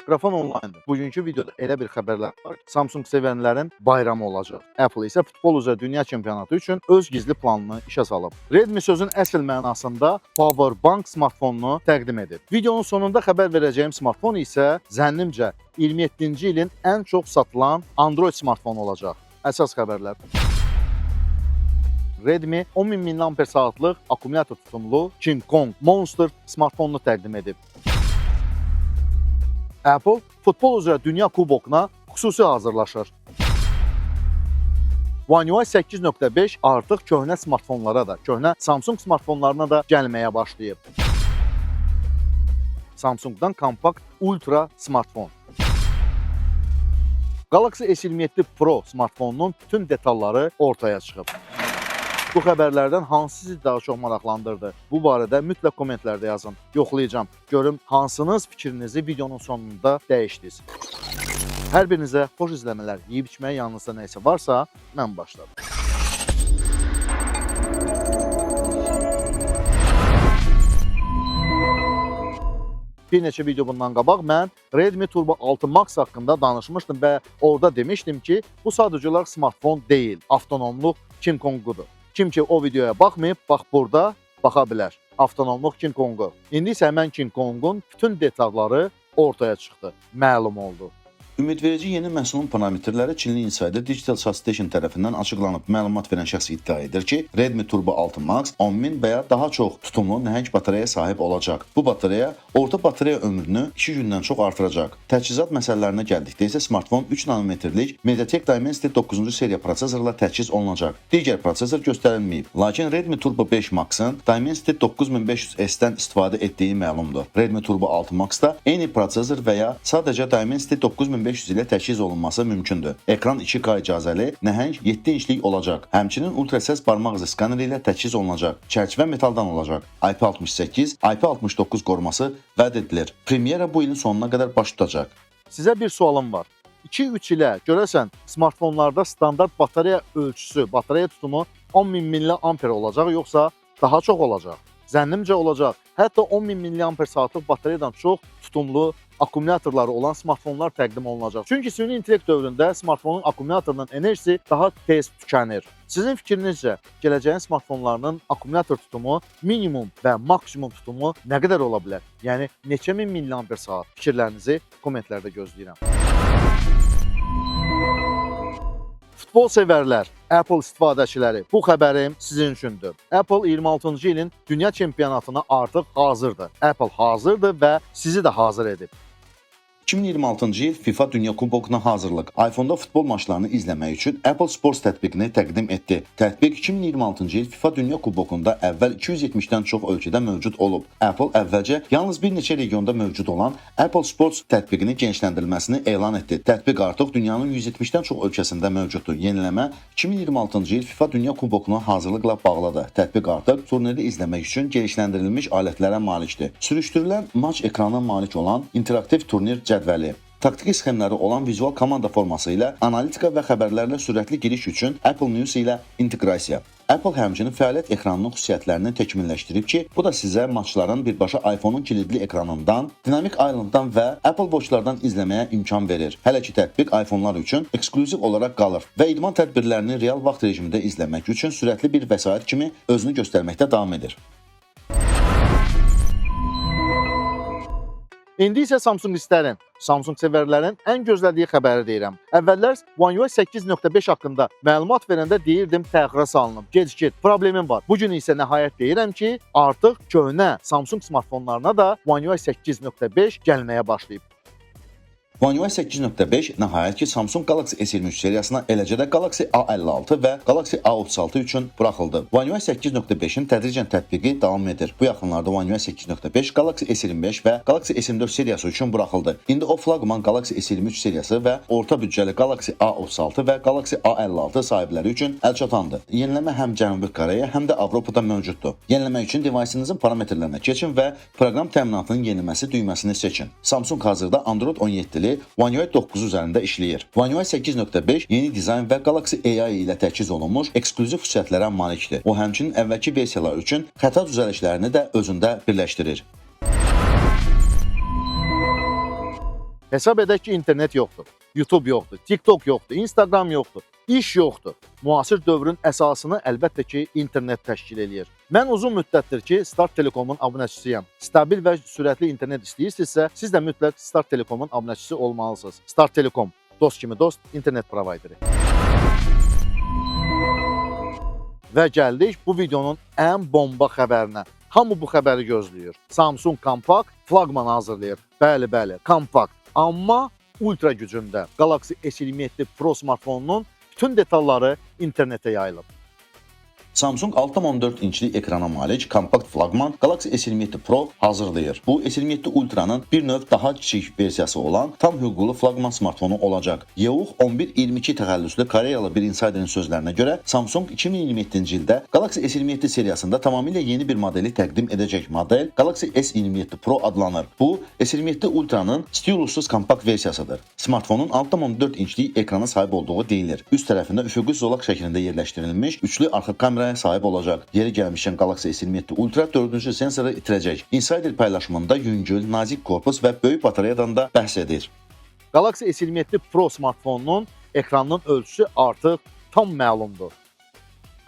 Mikrofon onlayndır. Bugünkü videoda elə bir xəbərlər var ki, Samsung sevənlərin bayramı olacaq. Apple isə futbol üzrə dünya çempionatı üçün öz gizli planını işə salıb. Redmi sözün əsl mənasında Power Bank smartfonunu təqdim edib. Videonun sonunda xəbər verəcəyim smartfon isə zənnimcə 27-ci ilin ən çox satılan Android smartfonu olacaq. Əsas xəbərlər. Redmi 10.000 mAh akkumulyator tutumlu King Kong Monster smartfonunu təqdim edib. Apple futbol üzrə dünya kubokuna xüsusi hazırlaşır. One UI 8.5 artıq köhnə smartfonlara da, köhnə Samsung smartfonlarına da gəlməyə başlayıb. Samsungdan kompakt ultra smartfon. Galaxy S27 Pro smartfonunun bütün detalları ortaya çıxıb. Bu xəbərlərdən hansı sizi daha çox maraqlandırdı? Bu barədə mütləq kommentlərdə yazın. Yoxlayacağım. Görüm hansınız fikrinizi videonun sonunda dəyişdiniz. Hər birinizə xoş izləmələr. Yeyib içməyə yanınızda nə isə varsa, mən başladım. Bir neçə video bundan qabaq mən Redmi Turbo 6 Max haqqında danışmışdım və orada demişdim ki, bu sadəcə olaraq smartfon deyil, avtonomluq King Kong'udur. Kim ki o videoya baxmayıb, bax burada baxa bilər. Avtonomluq King Kong'u. İndi isə həmən King Kong'un bütün detalları ortaya çıxdı, məlum oldu. Ümidverici yeni məhsulun parametrləri Çinli Insider Digital Station tərəfindən açıqlanıb. Məlumat verən şəxs iddia edir ki, Redmi Turbo 6 Max 10.000 və ya daha çox tutumlu nəhəng batareyaya sahib olacaq. Bu batareya orta batareya ömrünü 2 gündən çox artıracaq. Təchizat məsələlərinə gəldikdə isə smartfon 3 nanometrlik MediaTek Dimensity 9-cu seriya prosesorla təchiz olunacaq. Digər prosesor göstərilməyib. Lakin Redmi Turbo 5 Max-ın Dimensity 9500S-dən istifadə etdiyi məlumdur. Redmi Turbo 6 Max-da eyni prosesor və ya sadəcə Dimensity 9500 ilə təchiz olunması mümkündür. Ekran 2K icazəli, nəhəng 7 inçlik olacaq. Həmçinin ultrasəs barmaq izi skaneri ilə təchiz olunacaq. Çərçivə metaldan olacaq. IP68, IP69 qoruması vəd edilir. Premyera bu ilin sonuna qədər baş tutacaq. Sizə bir sualım var. 2-3 ilə görəsən smartfonlarda standart batareya ölçüsü, batareya tutumu 10.000 mAh olacaq, yoxsa daha çox olacaq? Zənnimcə olacaq. Hətta 10.000 mAh batareyadan çox tutumlu akkumulyatorları olan smartfonlar təqdim olunacaq. Çünki süni intellekt dövründə smartfonun akkumulyatorunun enerjisi daha tez tükənir. Sizin fikrinizcə gələcəyin smartfonlarının akkumulyator tutumu minimum və maksimum tutumu nə qədər ola bilər? Yəni neçə min mAh? Fikirlərinizi kommentlərdə gözləyirəm. Futbol sevərlər, Apple istifadəçiləri, bu xəbərim sizin üçündür. Apple 26-cı ilin dünya çempionatına artıq hazırdır. Apple hazırdır və sizi də hazır edib. 2026-cı il FIFA Dünya Kubokuna hazırlıq. iPhone-da futbol maçlarını izləmək üçün Apple Sports tətbiqini təqdim etdi. Tətbiq 2026-cı il FIFA Dünya Kubokunda əvvəl 270-dən çox ölkədə mövcud olub. Apple əvvəlcə yalnız bir neçə regionda mövcud olan Apple Sports tətbiqini genişləndirilməsini elan etdi. Tətbiq artıq dünyanın 170-dən çox ölkəsində mövcuddur. Yeniləmə 2026-cı il FIFA Dünya Kubokuna hazırlıqla bağlıdır. Tətbiq artıq turniri izləmək üçün genişləndirilmiş alətlərə malikdir. Sürüşdürülən maç ekranına malik olan interaktiv turnir cədvəli, taktiki sxemləri olan vizual komanda forması ilə analitika və xəbərlərlə sürətli giriş üçün Apple News ilə inteqrasiya. Apple həmçinin fəaliyyət ekranının xüsusiyyətlərini təkmilləşdirib ki, bu da sizə maçların birbaşa iPhone-un kilidli ekranından, Dynamic Island'dan və Apple Watch-lardan izləməyə imkan verir. Hələ ki, tətbiq iPhone-lar üçün ekskluziv olaraq qalır və idman tədbirlərini real vaxt rejimində izləmək üçün sürətli bir vəsait kimi özünü göstərməkdə davam edir. İndi isə Samsung istərin. Samsung sevərlərin ən gözlədiyi xəbəri deyirəm. Əvvəllər One UI 8.5 haqqında məlumat verəndə deyirdim təxirə salınıb, gecikir, problemim var. Bugün isə nəhayət deyirəm ki, artıq köhnə Samsung smartfonlarına da One UI 8.5 gəlməyə başlayıb. One UI 8.5 nəhayət ki, Samsung Galaxy S23 seriyasına, eləcə də Galaxy A56 və Galaxy A36 üçün buraxıldı. One UI 8.5-in tədricən tətbiqi davam edir. Bu yaxınlarda One UI 8.5 Galaxy S25 və Galaxy S24 seriyası üçün buraxıldı. İndi o flaqman Galaxy S23 seriyası və orta büdcəli Galaxy A36 və Galaxy A56 sahibləri üçün əlçatandır. Yeniləmə həm Cənubi Koreya, həm də Avropada mövcuddur. Yeniləmək üçün device'ınızın parametrlərinə keçin və proqram təminatının yeniləməsi düyməsini seçin. Samsung hazırda Android 17-li One UI 9 üzərində işləyir. One UI 8.5 yeni dizayn və Galaxy AI ilə təchiz olunmuş ekskluziv xüsusiyyətlərə malikdir. O həmçinin əvvəlki versiyalar üçün xəta düzəlişlərini də özündə birləşdirir. Hesab edək ki, internet yoxdur, YouTube yoxdur, TikTok yoxdur, Instagram yoxdur, iş yoxdur. Müasir dövrün əsasını əlbəttə ki, internet təşkil eləyir. Mən uzun müddətdir ki, Start Telekomun abunəçisiyəm. Stabil və sürətli internet istəyirsinizsə, siz də mütləq Start Telekomun abunəçisi olmalısınız. Start Telekom, dost kimi dost, internet provayderi. Və gəldik bu videonun ən bomba xəbərinə. Hamı bu xəbəri gözləyir. Samsung kompakt flaqman hazırlayır. Bəli, kompakt. Amma ultra gücündə Galaxy S27 Pro smartfonunun bütün detalları internetə yayılıb. Samsung 6,4 inçlik ekrana malik kompakt flaqman Galaxy S27 Pro hazırlayır. Bu S27 Ultra'nın bir növ daha kiçik versiyası olan tam hüquqlu flaqman smartfonu olacaq. Yeuq 1122 təxəllüslü Koreyalı bir insiderin sözlərinə görə Samsung 2027-ci ildə Galaxy S27 seriyasında tamamilə yeni bir modeli təqdim edəcək. Model Galaxy S27 Pro adlanır. Bu S27 Ultra'nın stilussuz kompakt versiyasıdır. Smartfonun 6,4 inçlik ekrana sahib olduğu deyilir. Üst tərəfində üfüqi zolaq şəklində yerləşdirilmiş üçlü arxa kameraya sahib olacaq. Yeri gəlmişkən Galaxy S27 Ultra 4-cü sensoru itirəcək. Insider paylaşımında yüngül, nazik korpus və böyük batareyadan da bəhs edir. Galaxy S27 Pro smartfonunun ekranının ölçüsü artıq tam məlumdur.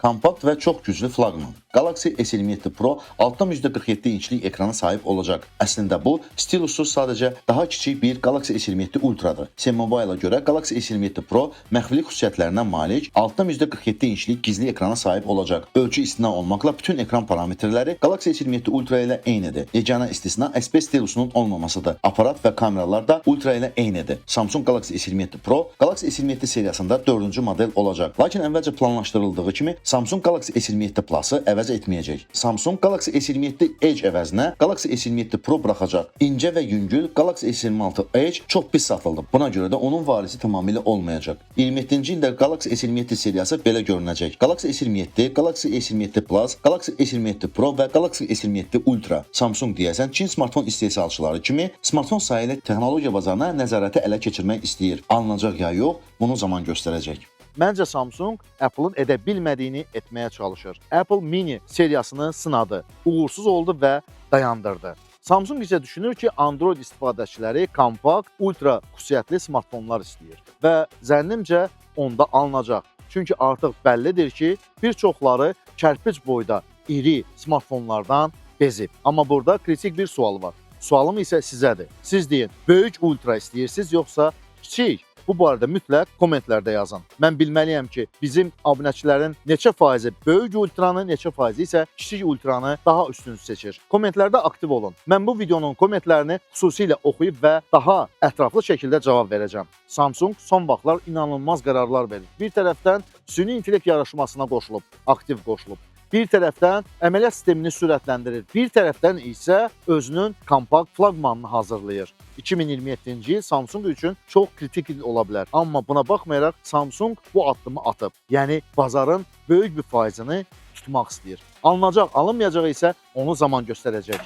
Kompakt və çox güclü flaqman. Galaxy S27 Pro 6,47 inçlik ekrana sahib olacaq. Əslində bu stilussuz sadəcə daha kiçik bir Galaxy S27 Ultra'dır. T-Mobile-a görə Galaxy S27 Pro məxfilik xüsusiyyətlərinə malik 6,47 inçlik gizli ekrana sahib olacaq. Ölçü istisna olmaqla bütün ekran parametrləri Galaxy S27 Ultra ilə eynidir. Yeganə istisna SP stilusunun olmamasıdır. Aparat və kameralar da Ultra ilə eynidir. Samsung Galaxy S27 Pro Galaxy S27 seriyasında 4-cü model olacaq. Lakin əvvəlcə planlaşdırıldığı kimi Samsung Galaxy S27 Plus-ı əvəz etməyəcək. Samsung Galaxy S27 Edge əvəzinə Galaxy S27 Pro buraxacaq. İncə və yüngül Galaxy S26 Edge çox pis satıldı. Buna görə də onun varisi tamamilə olmayacaq. 27-ci ildə Galaxy S27 seriyası belə görünəcək. Galaxy S27, Galaxy S27 Plus, Galaxy S27 Pro və Galaxy S27 Ultra. Samsung deyəsən Çin smartfon istehsalçıları kimi smartfon sahəli texnologiya bazarına nəzarəti ələ keçirmək istəyir. Alınacaq ya yox, bunu zaman göstərəcək. Məncə Samsung Apple-ın edə bilmədiyini etməyə çalışır. Apple Mini seriyasını sınadı, uğursuz oldu və dayandırdı. Samsung isə düşünür ki, Android istifadəçiləri kompakt, ultra xüsusiyyətli smartfonlar istəyir və zənnimcə onda alınacaq. Çünki artıq bəllidir ki, bir çoxları kərpic boyda iri smartfonlardan bezib. Amma burada kritik bir sual var. Sualım isə sizədir. Siz deyin, böyük ultra istəyirsiniz yoxsa kiçik? Bu barədə mütləq kommentlərdə yazın. Mən bilməliyəm ki, bizim abunəçilərin neçə faizi böyük ultranı, neçə faizi isə kiçik ultranı daha üstün seçir. Kommentlərdə aktiv olun. Mən bu videonun kommentlərini xüsusilə oxuyub və daha ətraflı şəkildə cavab verəcəm. Samsung son vaxtlar inanılmaz qərarlar verir. Bir tərəfdən süni intellekt yarışmasına qoşulub, aktiv qoşulub. Bir tərəfdən əməliyyat sistemini sürətləndirir, bir tərəfdən isə özünün kompakt flaqmanını hazırlayır. 2027-ci il Samsung üçün çox kritik il ola bilər. Amma buna baxmayaraq Samsung bu addımı atıb. Yəni bazarın böyük bir faizini tutmaq istəyir. Alınacaq, alınmayacaq isə onu zaman göstərəcək.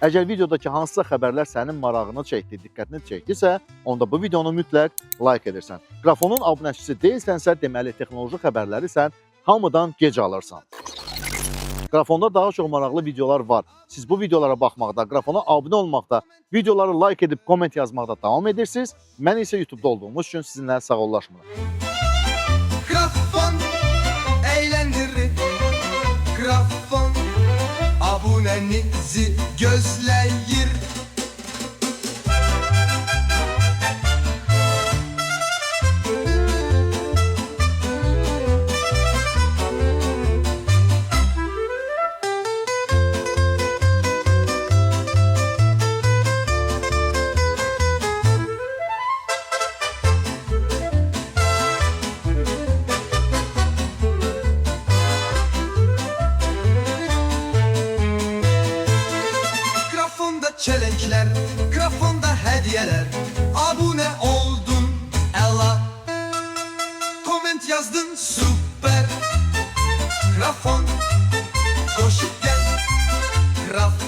Əgər videodakı hansısa xəbərlər sənin marağını çəkdi, diqqətini çəkdisə, onda bu videonu mütləq like edirsən. Qrafonun abunəçisi deyilsənsə, deməli texnoloji xəbərləri sən hamıdan gec alırsan. Qrafonda daha çox maraqlı videolar var. Siz bu videolara baxmaqda, qrafona abunə olmaqda, videoları like edib komment yazmaqda davam edirsiniz. Mən isə YouTube'da olduğumuz üçün sizinlə sağollaşmıram. Qrafon eğlendirir. Qrafon abunənizi gözləyir. Çelenkler, grafonda hediyeler. Abone oldun, ela. Comment yazdın, süper. Grafon, koşup gel. Grafon.